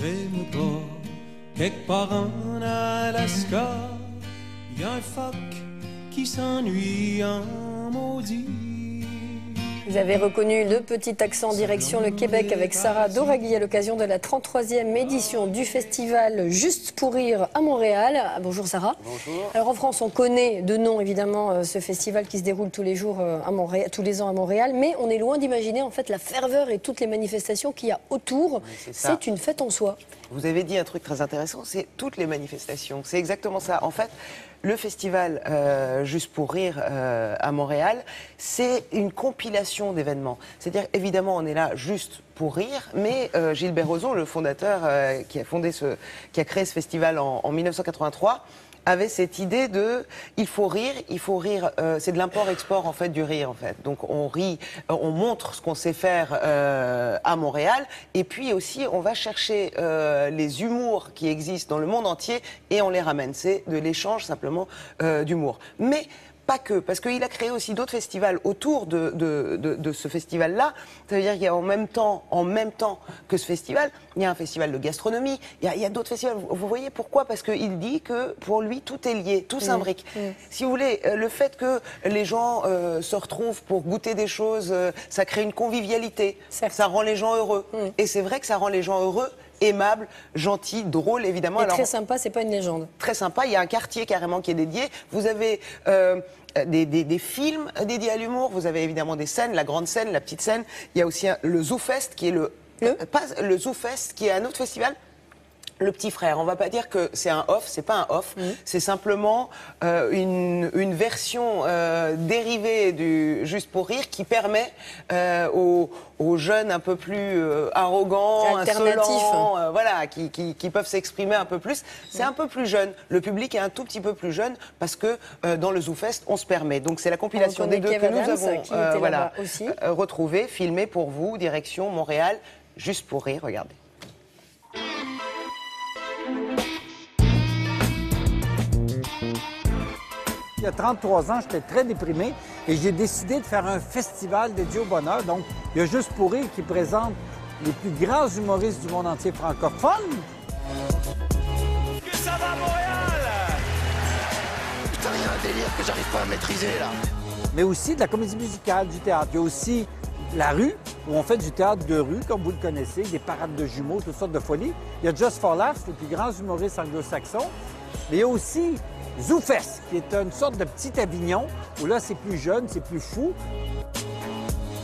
Crée-moi pas, quelque part en Alaska, y a un phoque qui s'ennuie en maudit. Vous avez reconnu le petit accent direction le Québec avec Sarah Doraghi à l'occasion de la 33e édition du festival Juste pour rire à Montréal. Bonjour Sarah. Bonjour. Alors en France, on connaît de nom évidemment ce festival qui se déroule tous les jours à Montréal, tous les ans à Montréal, mais on est loin d'imaginer en fait la ferveur et toutes les manifestations qu'il y a autour. C'est une fête en soi. Vous avez dit un truc très intéressant, c'est toutes les manifestations. C'est exactement ça. En fait, le festival Juste pour rire à Montréal, c'est une compilation d'événements. C'est-à-dire, évidemment, on est là juste pour rire, mais Gilbert Rozon, le fondateur qui a créé ce festival en 1983, avait cette idée de il faut rire, c'est de l'import-export en fait du rire en fait. Donc on rit, on montre ce qu'on sait faire à Montréal, et puis aussi on va chercher les humours qui existent dans le monde entier et on les ramène. C'est de l'échange simplement d'humour. Mais pas que, parce qu'il a créé aussi d'autres festivals autour de ce festival-là. Ça veut dire qu'il y a en même temps que ce festival, il y a un festival de gastronomie, il y a d'autres festivals. Vous voyez pourquoi? Parce qu'il dit que pour lui, tout est lié, tout s'imbrique. Si vous voulez, le fait que les gens se retrouvent pour goûter des choses, ça crée une convivialité, ça rend les gens heureux. Et c'est vrai que ça rend les gens heureux, aimable, gentil, drôle, évidemment. Et très sympa, c'est pas une légende. Très sympa, il y a un quartier carrément qui est dédié. Vous avez des films dédiés à l'humour, vous avez évidemment des scènes, la grande scène, la petite scène. Il y a aussi le ZooFest qui est le ZooFest qui est un autre festival. Le petit frère, on va pas dire que c'est un off, c'est pas un off, c'est simplement une version dérivée du Juste pour rire qui permet aux jeunes un peu plus arrogants, insolents, voilà, qui peuvent s'exprimer un peu plus. C'est un peu plus jeune, le public est un tout petit peu plus jeune parce que dans le ZooFest, on se permet. Donc c'est la compilation des deux que nous avons retrouvé, filmé pour vous, direction Montréal, Juste pour rire, regardez. Il y a 33 ans, j'étais très déprimé et j'ai décidé de faire un festival dédié au bonheur. Donc, il y a Juste pour rire qui présente les plus grands humoristes du monde entier francophone. Que ça va, Montréal? Putain, il y a un délire que j'arrive pas à maîtriser, là. Mais aussi de la comédie musicale, du théâtre. Il y a aussi la rue, où on fait du théâtre de rue, comme vous le connaissez, des parades de jumeaux, toutes sortes de folies. Il y a Just for Laughs, les plus grands humoristes anglo-saxons. Mais il y a aussi ZooFest, qui est une sorte de petit Avignon, où là, c'est plus jeune, c'est plus fou.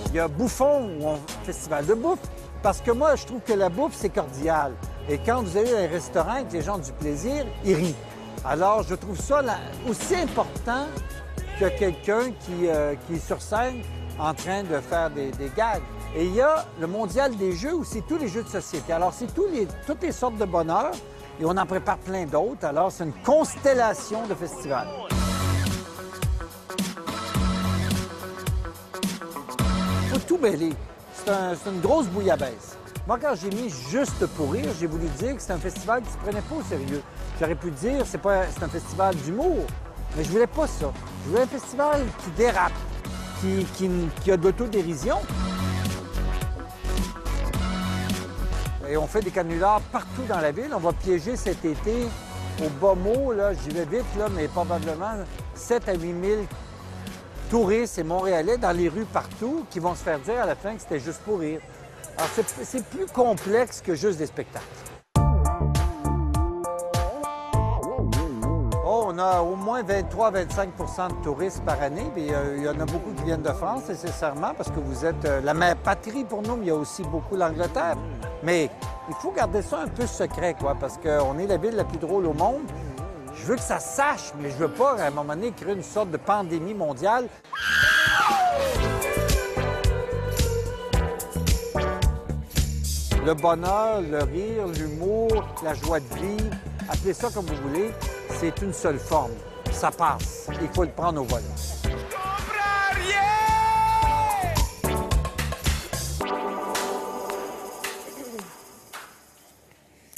Il y a Bouffon, festival de bouffe, parce que moi, je trouve que la bouffe, c'est cordial. Et quand vous allez dans un restaurant avec les gens ont du plaisir, ils rient. Alors, je trouve ça aussi important que quelqu'un qui est sur scène en train de faire des gags. Et il y a le mondial des jeux, où c'est tous les jeux de société. Alors, c'est toutes les sortes de bonheur. Et on en prépare plein d'autres. Alors, c'est une constellation de festivals. Il faut tout mêler. C'est une grosse bouillabaisse. Moi, quand j'ai mis Juste pour rire, j'ai voulu dire que c'est un festival qui ne se prenait pas au sérieux. J'aurais pu dire c'est un festival d'humour, mais je voulais pas ça. Je voulais un festival qui dérape, qui a de l'autodérision. Et on fait des canulars partout dans la ville. On va piéger cet été au bas mot, là, j'y vais vite, là, mais probablement 7 à 8 000 touristes et Montréalais dans les rues partout qui vont se faire dire à la fin que c'était juste pour rire. Alors, c'est plus complexe que juste des spectacles. Oh, on a au moins 23-25 de touristes par année. Mais il y en a beaucoup qui viennent de France, nécessairement, parce que vous êtes la mère patrie pour nous, mais il y a aussi beaucoup l'Angleterre. Mais il faut garder ça un peu secret, quoi, parce qu'on est la ville la plus drôle au monde. Je veux que ça sache, mais je veux pas, à un moment donné, créer une sorte de pandémie mondiale. Le bonheur, le rire, l'humour, la joie de vivre, appelez ça comme vous voulez, c'est une seule forme. Ça passe. Il faut le prendre au volant.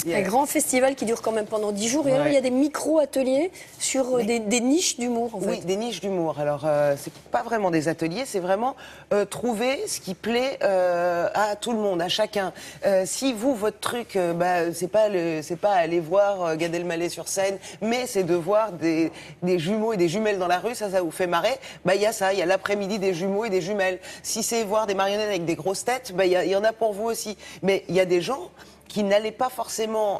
Un grand festival qui dure quand même pendant 10 jours. Et alors, il y a des micro-ateliers sur des niches d'humour, en fait. Oui, des niches d'humour. Alors, c'est pas vraiment des ateliers, c'est vraiment trouver ce qui plaît à tout le monde, à chacun. Si vous, votre truc, c'est pas aller voir Gad Elmaleh sur scène, mais c'est de voir des jumeaux et des jumelles dans la rue, ça vous fait marrer, il y a ça, il y a l'après-midi des jumeaux et des jumelles. Si c'est voir des marionnettes avec des grosses têtes, il y en a pour vous aussi. Mais il y a des gens qui n'allaient pas forcément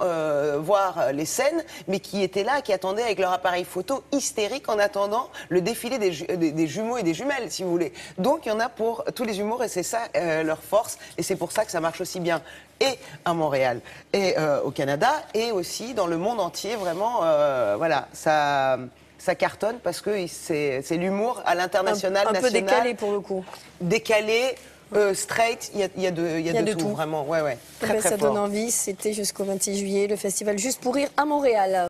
voir les scènes, mais qui étaient là, qui attendaient avec leur appareil photo hystérique en attendant le défilé des jumeaux et des jumelles, si vous voulez. Donc il y en a pour tous les humours et c'est ça leur force et c'est pour ça que ça marche aussi bien et à Montréal et au Canada et aussi dans le monde entier. Vraiment, voilà, ça cartonne parce que c'est l'humour à l'international, un national. peu décalé pour le coup. Décalé. Straight, il y a de tout, vraiment. Ouais. Très, très Ça fort. donne envie. C'était jusqu'au 26 juillet, le festival Juste pour rire à Montréal.